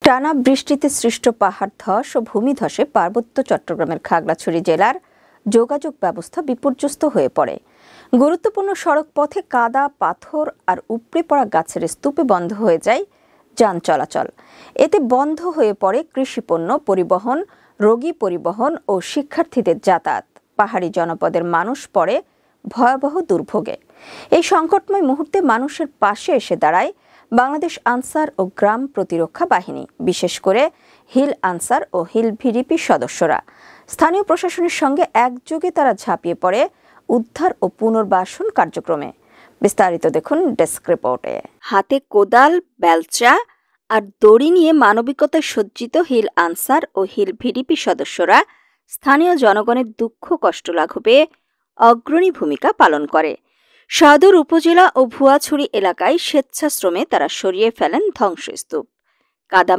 টানা বৃষ্টিতে সৃষ্ট পাহাড় ধস ও ভূমিধসে পার্বত্য চট্টগ্রামের খাগড়াছড়ি জেলার যোগাযোগ ব্যবস্থা বিপর্যস্ত হয়ে পড়ে। গুরুত্বপূর্ণ সড়ক পথে কাদা, পাথর আর উপড়ে পড়া গাছের স্তূপে বন্ধ হয়ে যায় যান চলাচল। এতে বন্ধ হয়ে পড়ে কৃষিপণ্য পরিবহন, রোগী পরিবহন ও শিক্ষার্থীদের যাতায়াত। পাহাড়ি জনপদের মানুষ পড়ে ভয়াবহ দুর্ভোগে। এই সংকটময় মুহূর্তে মানুষের পাশে এসে দাঁড়ায় বাংলাদেশ আনসার ও গ্রাম প্রতিরক্ষা বাহিনী, বিশেষ করে হিল আনসার ও হিল ভিডিপি সদস্যরা। স্থানীয় প্রশাসনের সঙ্গে একযোগে তারা ঝাঁপিয়ে পড়ে উদ্ধার ও পুনর্বাসন কার্যক্রমে। বিস্তারিত দেখুন ডেস্ক রিপোর্টে। হাতে কোদাল, বেলচা আর দড়ি নিয়ে মানবিকতায় সজ্জিত হিল আনসার ও হিল ভিডিপি সদস্যরা স্থানীয় জনগণের দুঃখ কষ্ট লাঘবে অগ্রণী ভূমিকা পালন করে। সদর উপজেলা ও ভুয়াছড়ি এলাকায় স্বেচ্ছাশ্রমে তারা সরিয়ে ফেলেন ধ্বংসস্তূপ, কাদা